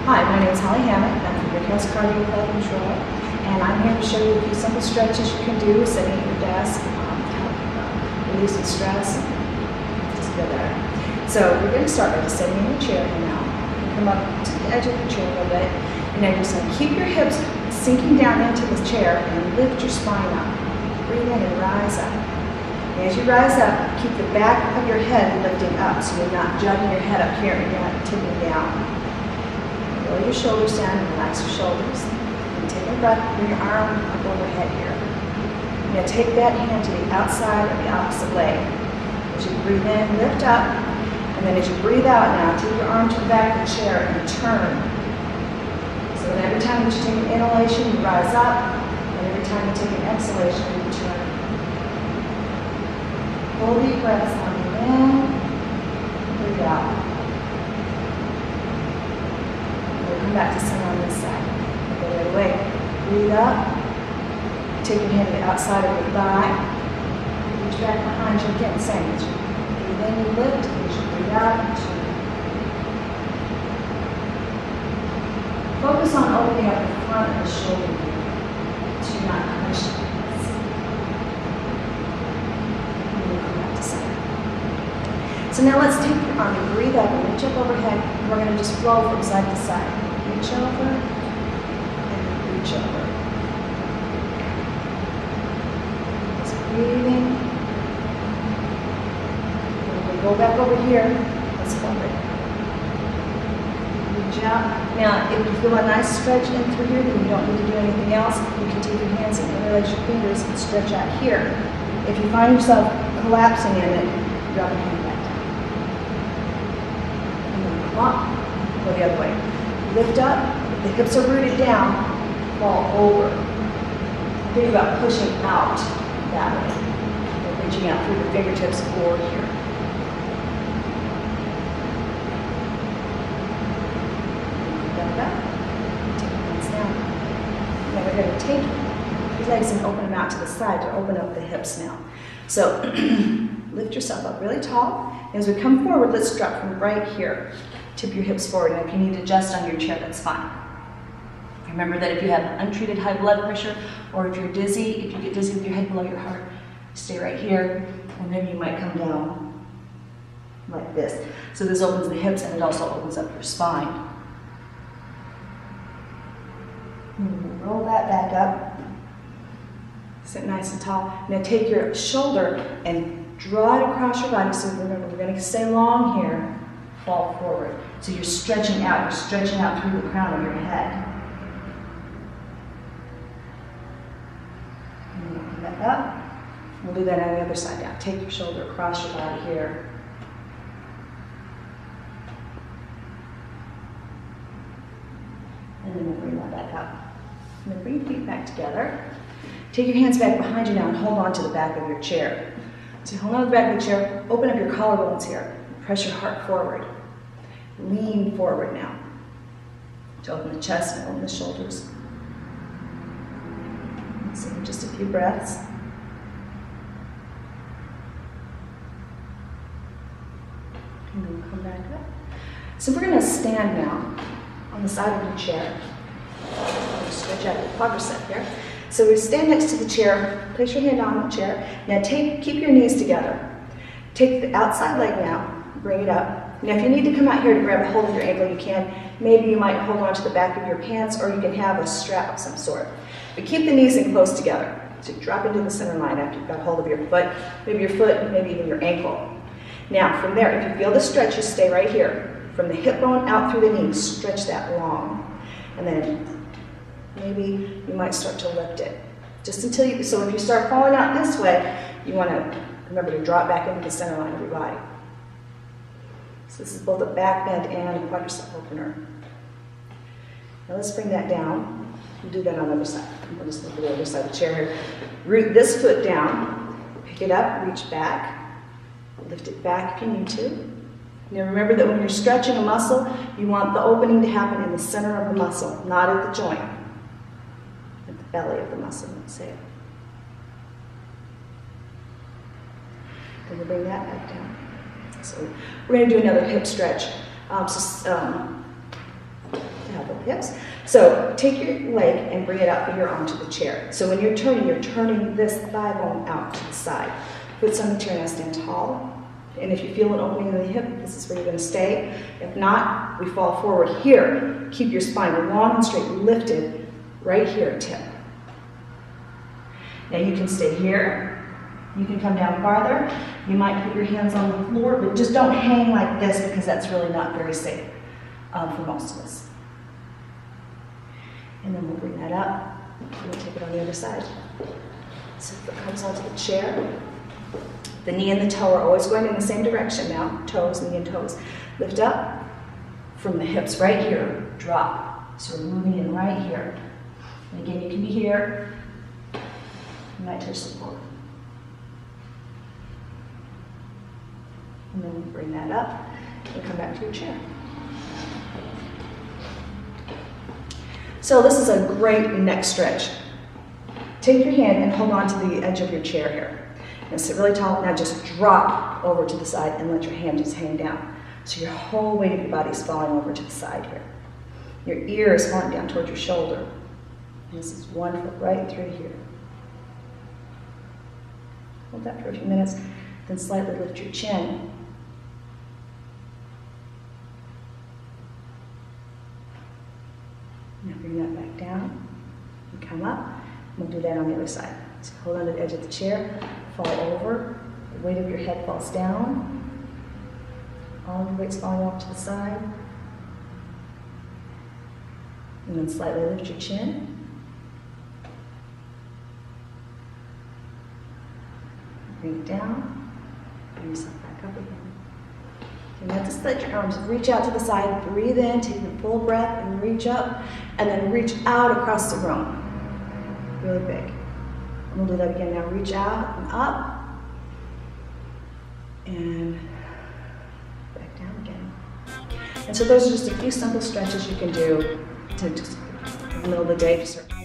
Hi, my name is Holly Hammett. I'm from Brickhouse Cardio Club in Troy, and I'm here to show you a few simple stretches you can do sitting at your desk, release some stress, just feel better. So we're going to start by just sitting in your chair now. Come up to the edge of your chair a little bit, and then you're just going to keep your hips sinking down into the chair and lift your spine up. Breathe in and rise up. And as you rise up, keep the back of your head lifting up, so you're not juggling your head up here and you're not tipping down. Roll your shoulders down and relax your shoulders. And take a breath, bring your arm up overhead here. You're going to take that hand to the outside of the opposite leg. As you breathe in, lift up. And then as you breathe out now, take your arm to the back of the chair and turn. So that every time that you take an inhalation, you rise up. And every time you take an exhalation, you turn. Hold deep breaths on the in. Breathe out. Come back to center on this side. Go the other way. Breathe up. Take your hand to the outside of your thigh. Reach back behind you again. Same. As you breathe in, you lift. As you breathe out, you turn. Focus on opening up the front of the shoulder to not push the hands. And then come back to center. So now let's take your arm and breathe up and reach up overhead. And we're going to just flow from side to side. Reach over and reach over. Just breathing. When we go back over here, let's hold it. Reach out. Now, if you feel a nice stretch in through here, then you don't need to do anything else. You can take your hands and interlace your fingers and stretch out here. If you find yourself collapsing in it, drop your hand back down. And then come up, go the other way. Lift up, the hips are rooted down, fall over. Think about pushing out that way. And reaching out through the fingertips forward here. Back up. Take your hands down. Now we're going to take your legs and open them out to the side to open up the hips now. So lift yourself up really tall. As we come forward, let's drop from right here. Tip your hips forward, and if you need to adjust on your chair, that's fine. Remember that if you have untreated high blood pressure, or if you're dizzy, if you get dizzy with your head below your heart, stay right here, and then you might come down like this. So this opens the hips, and it also opens up your spine. Roll that back up. Sit nice and tall. Now take your shoulder and draw it across your body. So remember, we're going to stay long here. Fall forward. So you're stretching out through the crown of your head. And then come back up. We'll do that on the other side now. Take your shoulder across your body here. And then we'll bring that back up. And then bring your feet back together. Take your hands back behind you now and hold on to the back of your chair. So hold on to the back of the chair, open up your collarbones here. Press your heart forward. Lean forward now to open the chest and open the shoulders. So just a few breaths. And then come back up. So we're going to stand now on the side of your chair. Stretch out your quadricep here. So we stand next to the chair. Place your hand on the chair. Now keep your knees together. Take the outside leg now. Bring it up. Now if you need to come out here to grab a hold of your ankle, you can. Maybe you might hold on to the back of your pants, or you can have a strap of some sort. But keep the knees in close together. So drop into the center line after you've got hold of your foot, maybe even your ankle. Now from there, if you feel the stretch, you stay right here. From the hip bone out through the knee, stretch that long. And then maybe you might start to lift it. Just until you, so if you start falling out this way, you want to remember to drop back into the center line of your body. So this is both a back bend and a quadricep opener. Now let's bring that down. We'll do that on the other side. We'll just look at the other side of the chair here. Root this foot down, pick it up, reach back, lift it back if you need to. Now remember that when you're stretching a muscle, you want the opening to happen in the center of the muscle, not at the joint, at the belly of the muscle, let's say. Then we'll bring that back down. So we're going to do another hip stretch. To help both hips. So take your leg and bring it up here onto the chair. So when you're turning this thigh bone out to the side. Foot's on the chair, now stand tall. And if you feel an opening in the hip, this is where you're going to stay. If not, we fall forward here. Keep your spine long and straight, lifted right here at tip. Now you can stay here. You can come down farther. You might put your hands on the floor, but just don't hang like this because that's really not very safe for most of us. And then we'll bring that up. We'll take it on the other side. So foot comes onto the chair. The knee and the toe are always going in the same direction now. Toes, knee and toes. Lift up from the hips right here. Drop. So we're moving in right here. And again, you can be here. You might touch the floor. And then we bring that up and come back to your chair. So this is a great neck stretch. Take your hand and hold on to the edge of your chair here. And sit really tall. Now just drop over to the side and let your hand just hang down. So your whole weight of your body is falling over to the side here. Your ear is falling down towards your shoulder. And this is one foot right through here. Hold that for a few minutes. Then slightly lift your chin. Now bring that back down and come up. We'll do that on the other side. So hold on to the edge of the chair, fall over, the weight of your head falls down, all of the weight's falling off to the side, and then slightly lift your chin. Bring it down, bring yourself back up again. And now just let your arms reach out to the side, breathe in, take a full breath, and reach up, and then reach out across the room. Really big. And we'll do that again now. Reach out and up, and back down again. And so those are just a few simple stretches you can do to just in the middle of the day to start.